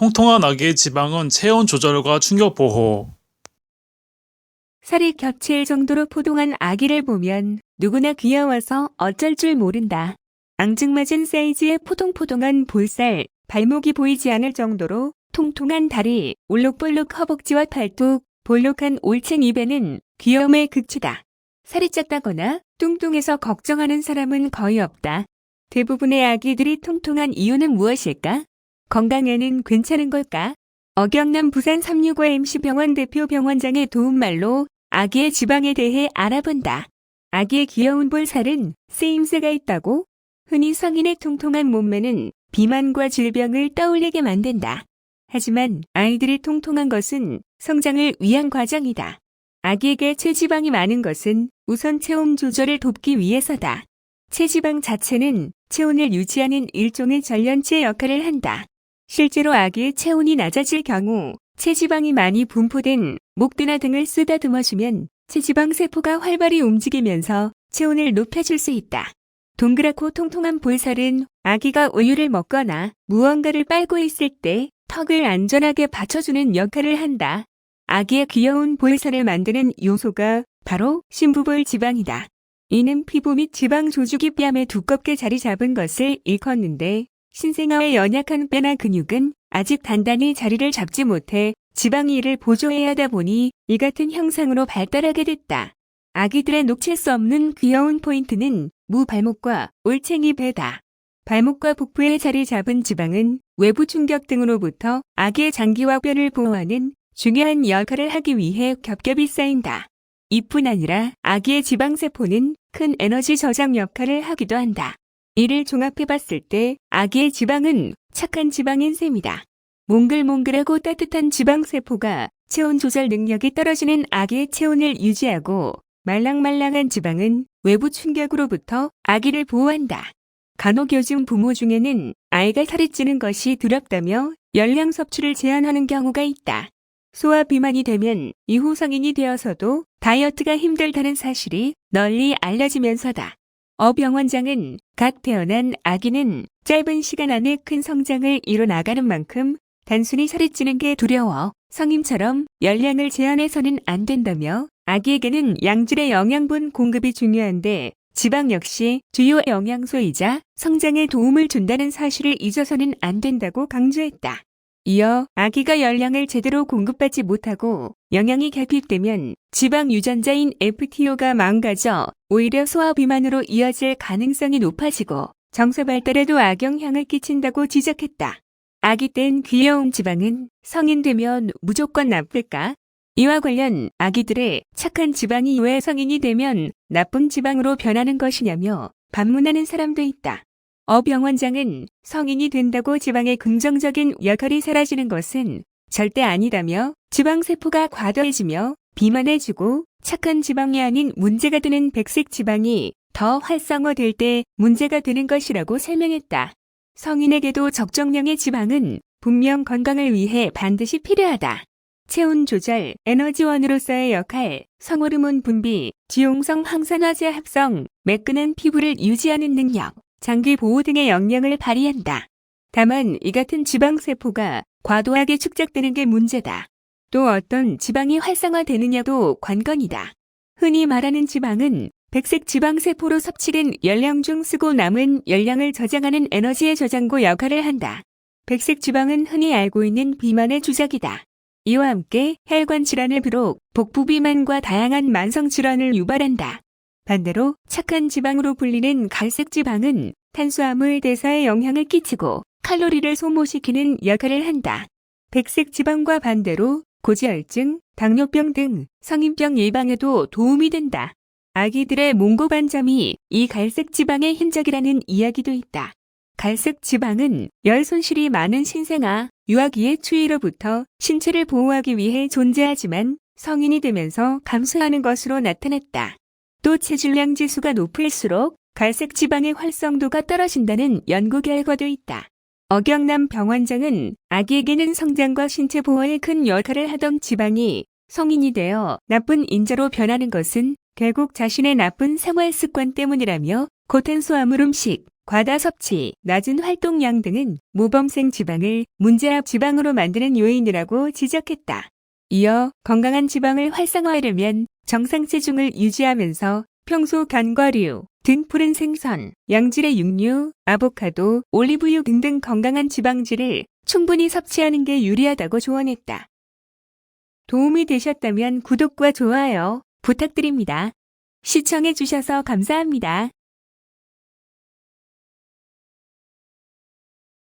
통통한 아기의 지방은 체온 조절과 충격 보호. 살이 겹칠 정도로 포동한 아기를 보면 누구나 귀여워서 어쩔 줄 모른다. 앙증맞은 사이즈의 포동포동한 볼살, 발목이 보이지 않을 정도로 통통한 다리, 올록볼록 허벅지와 팔뚝, 볼록한 올챙 입에는 귀여움의 극치다. 살이 쪘다거나 뚱뚱해서 걱정하는 사람은 거의 없다. 대부분의 아기들이 통통한 이유는 무엇일까? 건강에는 괜찮은 걸까? 어경남 부산 365MC병원 대표 병원장의 도움말로 아기의 지방에 대해 알아본다. 아기의 귀여운 볼살은 쓰임새가 있다고? 흔히 성인의 통통한 몸매는 비만과 질병을 떠올리게 만든다. 하지만 아이들이 통통한 것은 성장을 위한 과정이다. 아기에게 체지방이 많은 것은 우선 체온 조절을 돕기 위해서다. 체지방 자체는 체온을 유지하는 일종의 전련체 역할을 한다. 실제로 아기의 체온이 낮아질 경우 체지방이 많이 분포된 목대나 등을 쓰다듬어주면 체지방 세포가 활발히 움직이면서 체온을 높여줄 수 있다. 동그랗고 통통한 볼살은 아기가 우유를 먹거나 무언가를 빨고 있을 때 턱을 안전하게 받쳐주는 역할을 한다. 아기의 귀여운 볼살을 만드는 요소가 바로 심부볼 지방이다. 이는 피부 및 지방 조직이 뺨에 두껍게 자리 잡은 것을 일컫는데 신생아의 연약한 뼈나 근육은 아직 단단히 자리를 잡지 못해 지방이 이를 보조해야 하다 보니 이 같은 형상으로 발달하게 됐다. 아기들의 놓칠 수 없는 귀여운 포인트는 무발목과 올챙이 배다. 발목과 복부에 자리 잡은 지방은 외부 충격 등으로부터 아기의 장기와 뼈를 보호하는 중요한 역할을 하기 위해 겹겹이 쌓인다. 이뿐 아니라 아기의 지방세포는 큰 에너지 저장 역할을 하기도 한다. 이를 종합해봤을 때 아기의 지방은 착한 지방인 셈이다. 몽글몽글하고 따뜻한 지방세포가 체온 조절 능력이 떨어지는 아기의 체온을 유지하고 말랑말랑한 지방은 외부 충격으로부터 아기를 보호한다. 간혹 요즘 부모 중에는 아이가 살이 찌는 것이 두렵다며 열량 섭취를 제한하는 경우가 있다. 소아 비만이 되면 이후 성인이 되어서도 다이어트가 힘들다는 사실이 널리 알려지면서다. 어 병원장은 갓 태어난 아기는 짧은 시간 안에 큰 성장을 이뤄나가는 만큼 단순히 살이 찌는 게 두려워 성인처럼 열량을 제한해서는 안 된다며 아기에게는 양질의 영양분 공급이 중요한데 지방 역시 주요 영양소이자 성장에 도움을 준다는 사실을 잊어서는 안 된다고 강조했다. 이어 아기가 열량을 제대로 공급받지 못하고 영양이 결핍되면 지방 유전자인 FTO가 망가져 오히려 소아 비만으로 이어질 가능성이 높아지고 정서 발달에도 악영향을 끼친다고 지적했다. 아기 땐 귀여운 지방은 성인 되면 무조건 나쁠까? 이와 관련 아기들의 착한 지방이 왜 성인이 되면 나쁜 지방으로 변하는 것이냐며 반문하는 사람도 있다. 어 병원장은 성인이 된다고 지방의 긍정적인 역할이 사라지는 것은 절대 아니라며 지방세포가 과도해지며 비만해지고 착한 지방이 아닌 문제가 되는 백색 지방이 더 활성화될 때 문제가 되는 것이라고 설명했다. 성인에게도 적정량의 지방은 분명 건강을 위해 반드시 필요하다. 체온 조절, 에너지원으로서의 역할, 성호르몬 분비, 지용성 항산화제 합성, 매끈한 피부를 유지하는 능력, 장기 보호 등의 역량을 발휘한다. 다만 이 같은 지방세포가 과도하게 축적되는 게 문제다. 또 어떤 지방이 활성화되느냐도 관건이다. 흔히 말하는 지방은 백색 지방세포로 섭취된 열량 중 쓰고 남은 열량을 저장하는 에너지의 저장고 역할을 한다. 백색 지방은 흔히 알고 있는 비만의 주작이다. 이와 함께 혈관 질환을 비롯 복부 비만과 다양한 만성 질환을 유발한다. 반대로 착한 지방으로 불리는 갈색 지방은 탄수화물 대사에 영향을 끼치고 칼로리를 소모시키는 역할을 한다. 백색 지방과 반대로 고지혈증, 당뇨병 등 성인병 예방에도 도움이 된다. 아기들의 몽고반점이 이 갈색 지방의 흔적이라는 이야기도 있다. 갈색 지방은 열 손실이 많은 신생아, 유아기의 추위로부터 신체를 보호하기 위해 존재하지만 성인이 되면서 감소하는 것으로 나타났다. 또 체질량 지수가 높을수록 갈색 지방의 활성도가 떨어진다는 연구 결과도 있다. 어경남 병원장은 아기에게는 성장과 신체 보호에 큰 역할을 하던 지방이 성인이 되어 나쁜 인자로 변하는 것은 결국 자신의 나쁜 생활 습관 때문이라며 고탄수화물 음식, 과다 섭취, 낮은 활동량 등은 모범생 지방을 문제압 지방으로 만드는 요인이라고 지적했다. 이어 건강한 지방을 활성화하려면 정상 체중을 유지하면서 평소 견과류, 등 푸른 생선, 양질의 육류, 아보카도, 올리브유 등등 건강한 지방질을 충분히 섭취하는 게 유리하다고 조언했다. 도움이 되셨다면 구독과 좋아요 부탁드립니다. 시청해주셔서 감사합니다.